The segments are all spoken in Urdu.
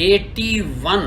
81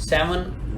7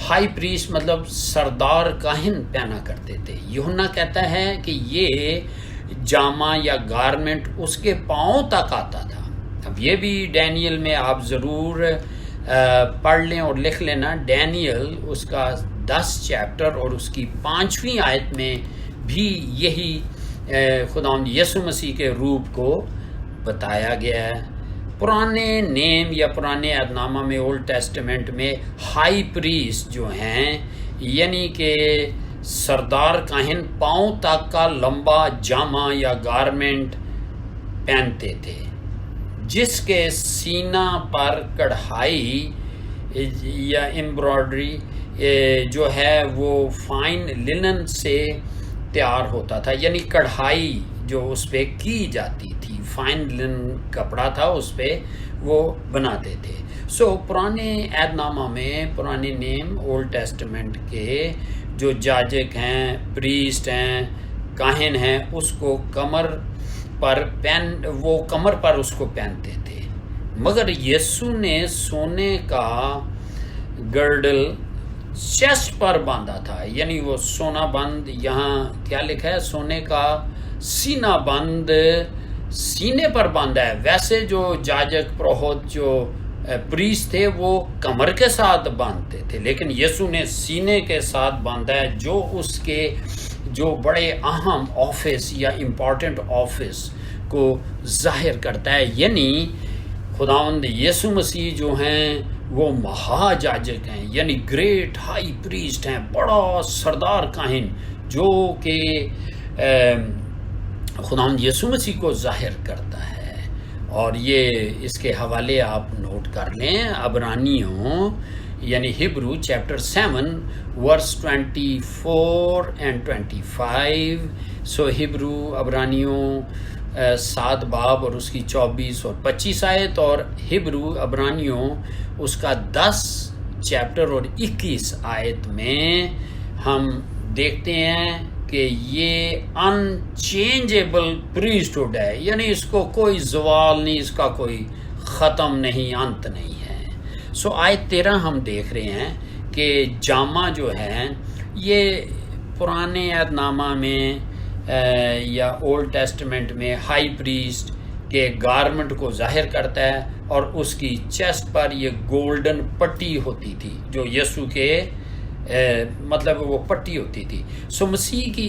ہائی پریسٹ مطلب سردار کاہن پہنا کرتے تھے. یوحنا کہتا ہے کہ یہ جامہ یا گارمنٹ اس کے پاؤں تک آتا تھا. اب یہ بھی ڈینیل میں آپ ضرور پڑھ لیں اور لکھ لینا. ڈینیل اس کا 10 چیپٹر اور اس کی 5ویں آیت میں بھی یہی خداوند یسوع مسیح کے روپ کو بتایا گیا ہے. پرانے نیم یا پرانے عہد نامہ میں اولڈ ٹیسٹمنٹ میں ہائی پریسٹ جو ہیں یعنی کہ سردار کاہن پاؤں تک کا لمبا جامہ یا گارمنٹ پہنتے تھے جس کے سینہ پر کڑھائی یا امبرائڈری جو ہے وہ فائن لنن سے تیار ہوتا تھا. یعنی کڑھائی جو اس پہ کی جاتی تھی، فائن لنن کپڑا تھا، اس پہ وہ بناتے تھے. پرانے عہد نامہ میں پرانے نیم اولڈ ٹیسٹمنٹ کے جو جاجک ہیں، پریسٹ ہیں، کاہن ہیں، اس کو کمر پر اس کو پہنتے تھے. مگر یسوع نے سونے کا گرڈل چیسٹ پر باندھا تھا. یعنی وہ سونا بند، یہاں کیا لکھا ہے؟ سونے کا سینہ بند سینے پر باندھا ہے. ویسے جو جاجک پروہت جو پریسٹ تھے وہ کمر کے ساتھ باندھتے تھے، لیکن یسوع نے سینے کے ساتھ باندھا ہے، جو اس کے جو بڑے اہم آفس یا امپورٹنٹ آفس کو ظاہر کرتا ہے. یعنی خداوند یسوع مسیح جو ہیں وہ مہا جاجک ہیں، یعنی گریٹ ہائی پریسٹ ہیں، بڑا سردار کاہن جو کہ خداوند یسوع مسیح کو ظاہر کرتا ہے. اور یہ اس کے حوالے آپ نوٹ کر لیں. عبرانیوں یعنی Hebrew chapter 7 verse 24 and 25. Hebrew عبرانیوں 7 باب اور اس کی 24 اور 25 آیت، اور ہبرو عبرانیوں اس کا 10 چیپٹر اور 21 آیت میں ہم دیکھتے ہیں کہ یہ انچینجیبل پریسٹہڈ ہے، یعنی اس کو کوئی زوال نہیں، اس کا کوئی ختم نہیں، انت نہیں ہے. آیت 13 ہم دیکھ رہے ہیں کہ جامہ جو ہے یہ پرانے عہد نامہ میں یا اولڈ ٹیسٹمنٹ میں ہائی پریسٹ کے گارمنٹ کو ظاہر کرتا ہے، اور اس کی چیسٹ پر یہ گولڈن پٹی ہوتی تھی جو یسوع کے مطلب وہ پٹی ہوتی تھی. مسیح کی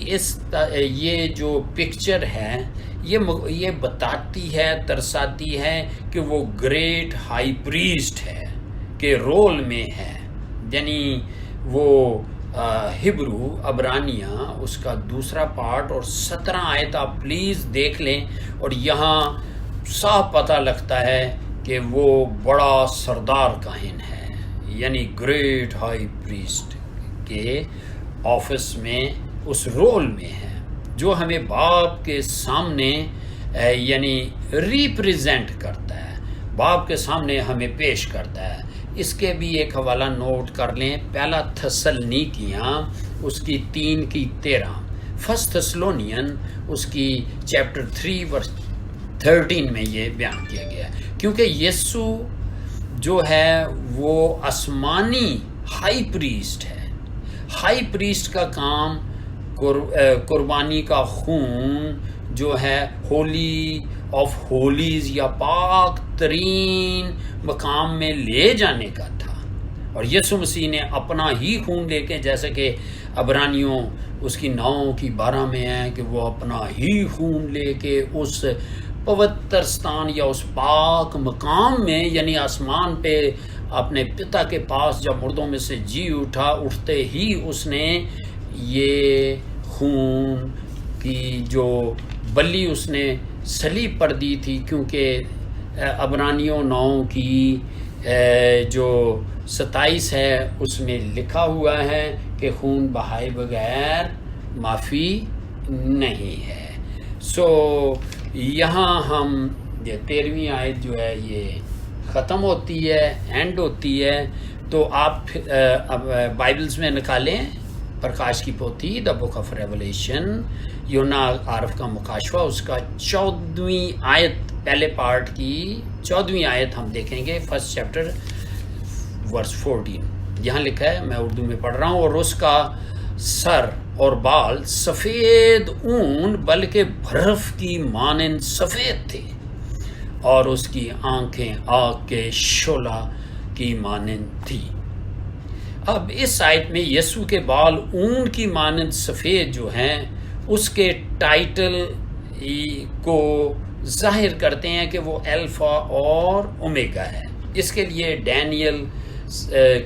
یہ جو پکچر ہے یہ بتاتی ہے، ترساتی ہے کہ وہ گریٹ ہائی پریسٹ ہے کے رول میں ہے. یعنی وہ ہبرو عبرانیہ اس کا 2 پارٹ اور 17 آیت آپ پلیز دیکھ لیں، اور یہاں صاف پتہ لگتا ہے کہ وہ بڑا سردار کاہن ہے، یعنی گریٹ ہائی پریسٹ کے آفس میں اس رول میں ہے جو ہمیں باپ کے سامنے یعنی ریپریزنٹ کرتا ہے، باپ کے سامنے ہمیں پیش کرتا ہے. اس کے بھی ایک حوالہ نوٹ کر لیں. پہلا تھسلنیکیاں اس کی 3 کی 13، فرسٹ تھسلونین اس کی چیپٹر 3 ورس 13 میں یہ بیان کیا گیا ہے. کیونکہ یسوع جو ہے وہ آسمانی ہائی پریسٹ ہے. ہائی پریسٹ کا کام قربانی کا خون جو ہے ہولی آف ہولیز یا پاک ترین مقام میں لے جانے کا تھا، اور یسوع مسیح نے اپنا ہی خون لے کے، جیسے کہ عبرانیوں اس کی 9 کی 12 میں ہے کہ وہ اپنا ہی خون لے کے اس پوتر ستان یا اس پاک مقام میں یعنی آسمان پہ اپنے پتا کے پاس جب مردوں میں سے جی اٹھتے ہی اس نے یہ خون کی جو بلی اس نے صلیب پر دی تھی. کیونکہ عبرانیوں 9 کی جو 27 ہے اس میں لکھا ہوا ہے کہ خون بہائے بغیر معافی نہیں ہے. یہاں ہم یہ 13ویں آیت جو ہے یہ ختم ہوتی ہے، اینڈ ہوتی ہے. تو آپ بائبلز میں نکالیں پرکاش کی پوتھی دا بک آف ریولیشن، یونا عارف کا مکاشفہ، اس کا 14ویں آیت، پہلے پارٹ کی 14ویں آیت ہم دیکھیں گے، فرسٹ چیپٹر ورس 14. یہاں لکھا ہے، میں اردو میں پڑھ رہا ہوں، اور اس کا سر اور بال سفید اون بلکہ برف کی مانند سفید تھے، اور اس کی آنکھیں آگ کے شعلہ کی مانند تھی۔ اب اس آیت میں یسوع کے بال اون کی مانند سفید جو ہیں اس کے ٹائٹل کو ظاہر کرتے ہیں کہ وہ الفا اور اومیگا ہے۔ اس کے لیے ڈینیل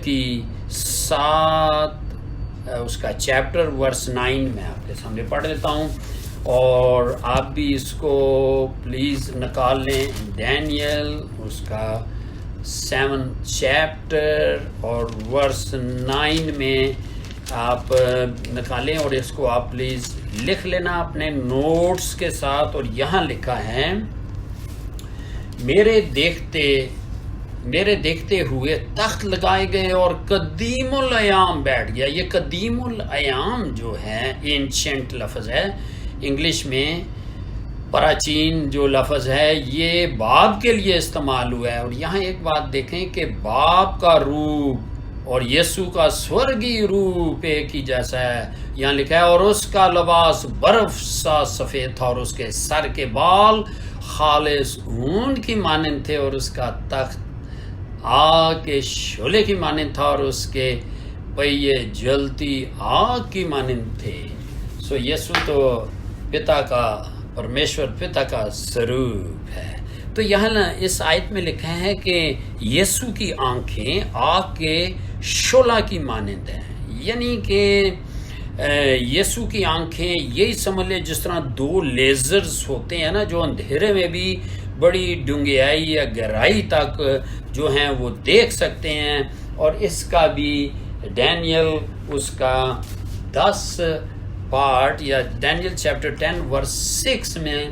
کی 7 اس کا چیپٹر ورس 9 میں آپ کے سامنے پڑھ لیتا ہوں، اور آپ بھی اس کو پلیز نکال لیں۔ ڈینیل اس کا 7 چیپٹر اور ورس 9 میں آپ نکالیں، اور اس کو آپ پلیز لکھ لینا اپنے نوٹس کے ساتھ۔ اور یہاں لکھا ہے، میرے دیکھتے ہوئے تخت لگائے گئے اور قدیم الایام بیٹھ گیا۔ یہ قدیم الایام جو ہے اینشنٹ لفظ ہے، انگلش میں پراچین جو لفظ ہے یہ باپ کے لیے استعمال ہوا ہے۔ اور یہاں ایک بات دیکھیں کہ باپ کا روپ اور یسوع کا سورگی روپ ایک ہی جیسا ہے۔ یہاں لکھا ہے، اور اس کا لباس برف سا سفید تھا، اور اس کے سر کے بال خالص اون کی مانند تھے، اور اس کا تخت آگ کے شعلے کی مانند تھا، اور اس کے پہیے جلتی آگ کی مانند تھے۔ سو یسوع تو پتا کا، پرمیشور پتا کا سروپ ہے۔ تو یہاں اس آیت میں لکھا ہے کہ یسوع کی آنکھیں آگ کے شعلہ کی مانند ہیں، یعنی کہ یسوع کی آنکھیں یہی سمجھ لے جس طرح 2 لیزرز ہوتے ہیں نا، جو اندھیرے میں بھی بڑی ڈونگیائی یا گہرائی تک جو ہیں وہ دیکھ سکتے ہیں۔ اور اس کا بھی ڈینیل اس کا 10 پارٹ یا ڈینیل چیپٹر 10 ورس 6 میں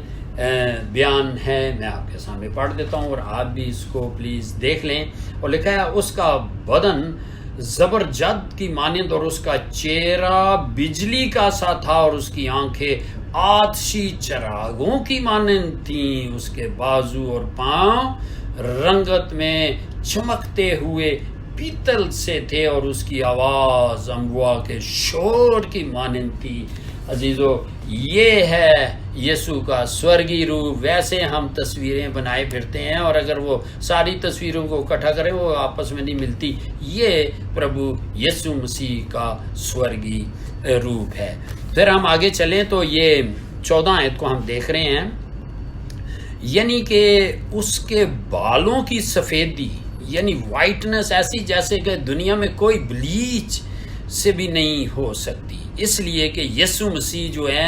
بیان ہے، میں آپ کے سامنے پڑھ دیتا ہوں، اور آپ بھی اس کو پلیز دیکھ لیں۔ اور لکھا ہے، اس کا بدن زبرجد کی مانند اور اس کا چہرہ بجلی کا سا تھا، اور اس کی آنکھیں آتشی چراغوں کی مانند تھیں، اس کے بازو اور پاؤں رنگت میں چمکتے ہوئے پیتل سے تھے، اور اس کی آواز اموا کے شور کی مانند تھی۔ عزیزو، یہ ہے یسوع کا سورگی روح۔ ویسے ہم تصویریں بنائے پھرتے ہیں، اور اگر وہ ساری تصویروں کو اکٹھا کریں وہ آپس میں نہیں ملتی۔ یہ پربھو یسوع مسیح کا سورگی روپ ہے۔ پھر ہم آگے چلیں تو یہ 14 آیت کو ہم دیکھ رہے ہیں، یعنی کہ اس کے بالوں کی سفیدی، یعنی وائٹنس ایسی جیسے کہ دنیا میں کوئی بلیچ سے بھی نہیں ہو سکتی، اس لیے کہ یسوع مسیح جو ہے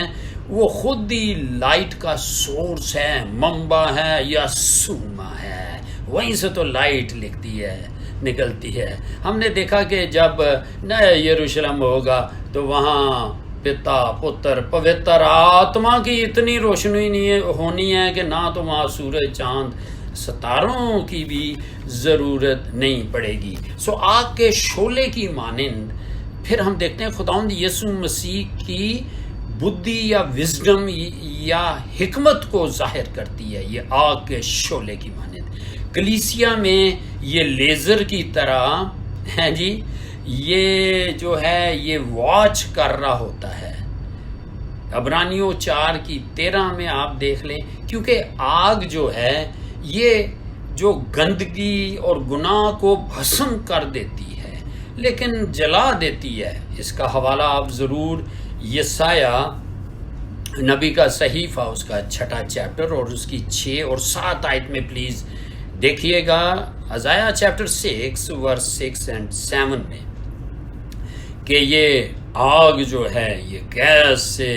وہ خود ہی لائٹ کا سورس ہے، منبع ہے یا سوما ہے، وہیں سے تو لائٹ نکلتی ہے۔ ہم نے دیکھا کہ جب نیا یروشلم ہوگا تو وہاں پتا، پتر، پوتر آتما کی اتنی روشنی نہیں ہونی ہے کہ نہ تو وہاں سورج، چاند، ستاروں کی بھی ضرورت نہیں پڑے گی۔ سو آگ کے شعلے کی مانند پھر ہم دیکھتے ہیں خداوند یسوع مسیح کی بدھی یا وزڈم یا حکمت کو ظاہر کرتی ہے، یہ آگ کے شعلے کی مانند۔ کلیسیا میں یہ لیزر کی طرح ہے جی، یہ جو ہے یہ واچ کر رہا ہوتا ہے۔ عبرانیوں 4:13 میں آپ دیکھ لیں، کیونکہ آگ جو ہے یہ جو گندگی اور گناہ کو بھسم کر دیتی ہے لیکن جلا دیتی ہے۔ اس کا حوالہ آپ ضرور یسایہ نبی کا صحیفہ اس کا 6 چیپٹر اور اس کی 6 اور 7 آیت میں پلیز دیکھیے گا، عزایہ چیپٹر 6 ورس 6 اور 7 میں، کہ یہ آگ جو ہے یہ گیس سے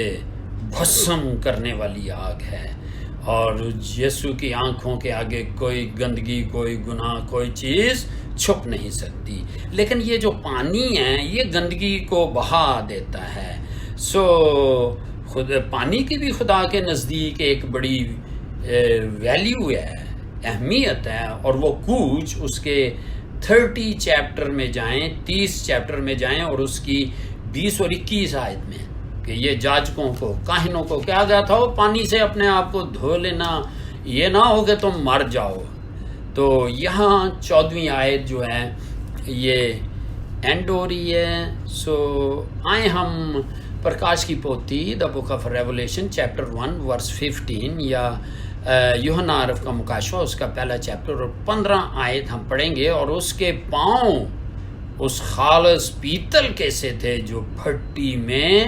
بھسم کرنے والی آگ ہے، اور یسوع کی آنکھوں کے آگے کوئی گندگی، کوئی گناہ، کوئی چیز چھپ نہیں سکتی۔ لیکن یہ جو پانی ہے یہ گندگی کو بہا دیتا ہے۔ سو پانی کی بھی خدا کے نزدیک ایک بڑی ویلیو ہے، اہمیت ہے، اور وہ کوچ اس کے 30 چیپٹر میں جائیں، 30 چیپٹر میں جائیں اور اس کی 20 اور 21 آیت میں، کہ یہ جاجکوں کو، کاہنوں کو کہا گیا تھا وہ پانی سے اپنے آپ کو دھو لینا، یہ نہ ہو کہ تم مر جاؤ۔ تو یہاں 14ویں آیت جو ہے یہ اینڈ ہو رہی ہے. سو آئیں ہم پرکاش کی پوتھی دا بک آف ریولیشن چیپٹر 1 ورس 15 یا یوحنا عرف کا مکاشفہ اس کا پہلا چیپٹر اور 15 آیت ہم پڑھیں گے. اور اس کے پاؤں اس خالص پیتل کیسے تھے جو بھٹی میں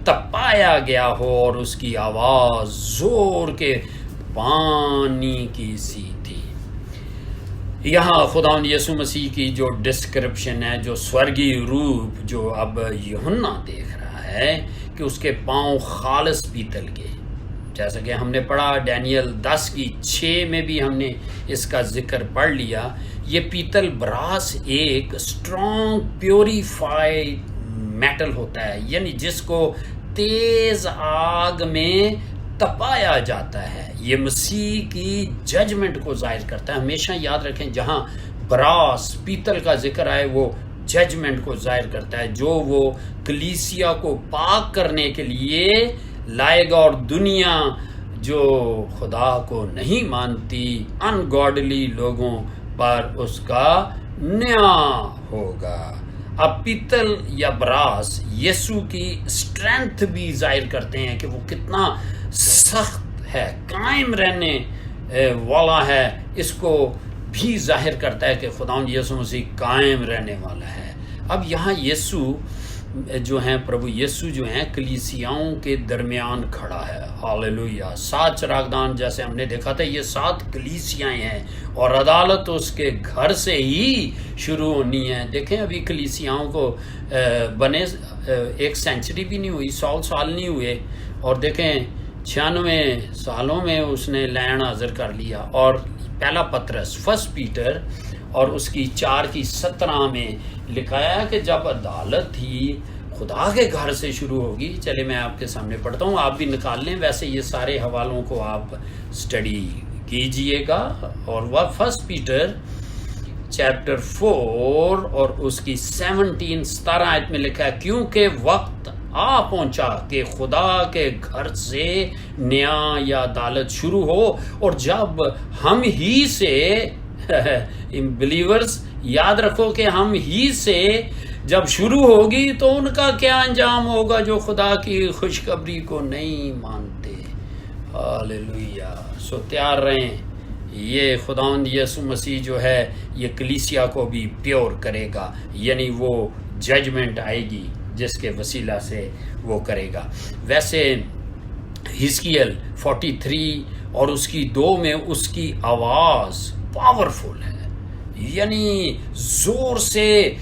تپایا گیا ہو اور اس کی آواز زور کے پانی کی سی تھی. یہاں خداوند یسوع مسیح کی جو ڈسکرپشن ہے، جو سورگی روپ جو اب یوحنا دیکھ رہا ہے کہ اس کے پاؤں خالص پیتل کے، جیسا کہ ہم نے پڑھا ڈینیل 10:6 میں بھی ہم نے اس کا ذکر پڑھ لیا. یہ پیتل براس ایک اسٹرانگ پیوریفائڈ میٹل ہوتا ہے، یعنی جس کو تیز آگ میں تپایا جاتا ہے. یہ مسیح کی ججمنٹ کو ظاہر کرتا ہے. ہمیشہ یاد رکھیں جہاں براس پیتل کا ذکر آئے وہ ججمنٹ کو ظاہر کرتا ہے، جو وہ کلیسیا کو پاک کرنے کے لیے لائے گا، اور دنیا جو خدا کو نہیں مانتی ان گاڈلی لوگوں پر اس کا نیا ہوگا. اب پیتل یا براس یسوع کی اسٹرینتھ بھی ظاہر کرتے ہیں کہ وہ کتنا سخت ہے، قائم رہنے والا ہے. اس کو بھی ظاہر کرتا ہے کہ خداوند یسوع مسیح قائم رہنے والا ہے. اب یہاں یسوع جو ہیں، پربھو یسوع جو ہیں کلیسیاؤں کے درمیان کھڑا ہے. ہاللویا. 7 چراغدان جیسے ہم نے دیکھا تھا، یہ 7 کلیسیاں ہیں اور عدالت اس کے گھر سے ہی شروع ہونی ہے. دیکھیں ابھی کلیسیاؤں کو بنے 1 سینچری بھی نہیں ہوئی، 100 سال نہیں ہوئے، اور دیکھیں 96 سالوں میں اس نے لین حاضر کر لیا. اور پہلا پطرس 1 پیٹر اور اس کی 4:17 میں لکھا ہے کہ جب عدالت ہی خدا کے گھر سے شروع ہوگی. چلے میں آپ کے سامنے پڑھتا ہوں، آپ بھی نکال لیں. ویسے یہ سارے حوالوں کو آپ اسٹڈی کیجئے گا. اور وہ 1 پیٹر چیپٹر 4 اور اس کی 17 آیت میں لکھا ہے، کیونکہ وقت آ پہنچا کہ خدا کے گھر سے نیا یا عدالت شروع ہو، اور جب ہم ہی سے بلیورز یاد رکھو کہ ہم ہی سے جب شروع ہوگی تو ان کا کیا انجام ہوگا جو خدا کی خوشخبری کو نہیں مانتے. ہاللویا. سو تیار رہیں. یہ خداوند یسوع مسیح جو ہے یہ کلیسیا کو بھی پیور کرے گا، یعنی وہ ججمنٹ آئے گی جس کے وسیلہ سے وہ کرے گا. ویسے حزقیل 43 اور اس کی 2 میں اس کی آواز پاورفل ہے، یعنی زور سے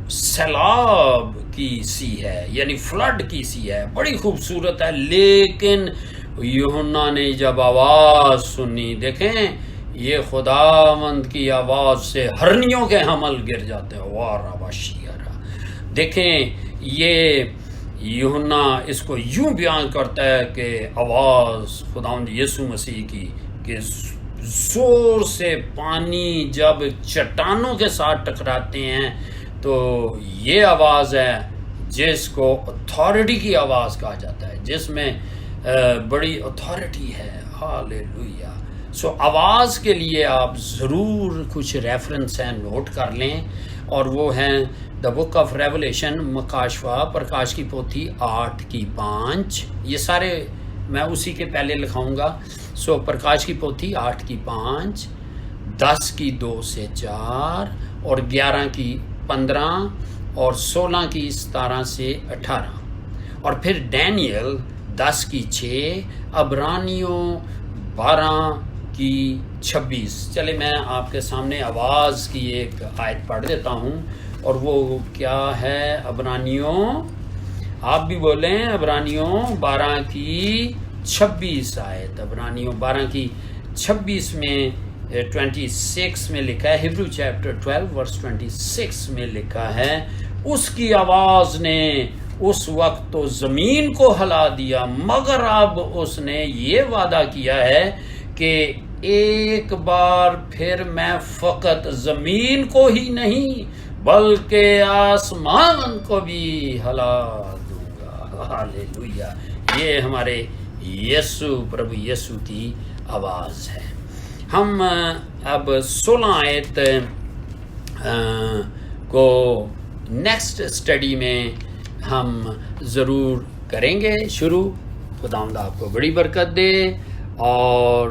سیلاب کی سی ہے، یعنی فلڈ کی سی ہے، بڑی خوبصورت ہے. لیکن یوحنا نے جب آواز سنی، دیکھیں یہ خداوند کی آواز سے ہرنیوں کے حمل گر جاتے ہیں. وارا بشیرا. دیکھیں یہ یوحنا اس کو یوں بیان کرتا ہے کہ آواز خداوند یسوع مسیح کی کہ زور سے پانی جب چٹانوں کے ساتھ ٹکراتے ہیں تو یہ آواز ہے جس کو اتھارٹی کی آواز کہا جاتا ہے، جس میں بڑی اتھارٹی ہے. ہاللویا. سو آواز کے لیے آپ ضرور کچھ ریفرنس ہیں نوٹ کر لیں، اور وہ ہیں دا بک آف ریولیشن مکاشفہ پرکاش کی پوتھی 8:5. یہ سارے میں اسی کے پہلے لکھاؤں گا. سو پرکاش کی پوتھی 8:5، 10:2 سے 4 اور 11:15 اور 16:17 سے 18، اور پھر ڈینیل 10:6، عبرانیوں 12:26. چلے میں آپ کے سامنے آواز کی ایک آیت پڑھ دیتا ہوں، اور وہ کیا ہے؟ عبرانیوں، آپ بھی بولیں، عبرانیوں 12:26 آیت. عبرانیوں 12:26 میں 26 میں لکھا ہے، ہیبرو چیپٹر 12 ورس 26 میں لکھا ہے، اس کی آواز نے اس وقت تو زمین کو ہلا دیا، مگر اب اس نے یہ وعدہ کیا ہے کہ ایک بار پھر میں فقط زمین کو ہی نہیں بلکہ آسمان کو بھی ہلا دوں گا. ہاللویا. یہ ہمارے یسوع پربھو یسوع کی آواز ہے. ہم اب 16 آیت کو نیکسٹ اسٹڈی میں ہم ضرور کریں گے شروع. خداوند آپ کو بڑی برکت دے. اور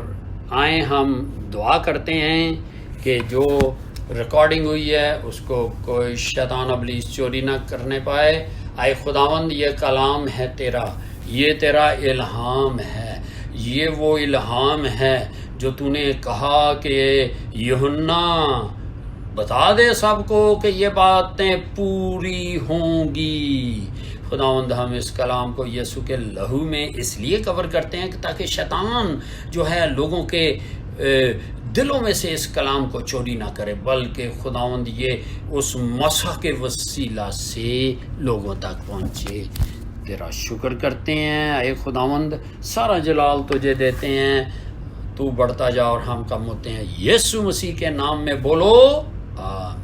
آئیں ہم دعا کرتے ہیں کہ جو ریکارڈنگ ہوئی ہے اس کو کوئی شیطان ابلیس چوری نہ کرنے پائے. آئے خداوند یہ کلام ہے تیرا، یہ تیرا الہام ہے، یہ وہ الہام ہے جو تو نے کہا کہ یوحنا بتا دے سب کو کہ یہ باتیں پوری ہوں گی. خداوند ہم اس کلام کو یسوع کے لہو میں اس لیے کور کرتے ہیں کہ تاکہ شیطان جو ہے لوگوں کے دلوں میں سے اس کلام کو چوری نہ کرے، بلکہ خداوند یہ اس مسح کے وسیلہ سے لوگوں تک پہنچے. تیرا شکر کرتے ہیں اے خداوند، سارا جلال تجھے دیتے ہیں. تو بڑھتا جا اور ہم کم ہوتے ہیں. یسوع مسیح کے نام میں بولو آمین.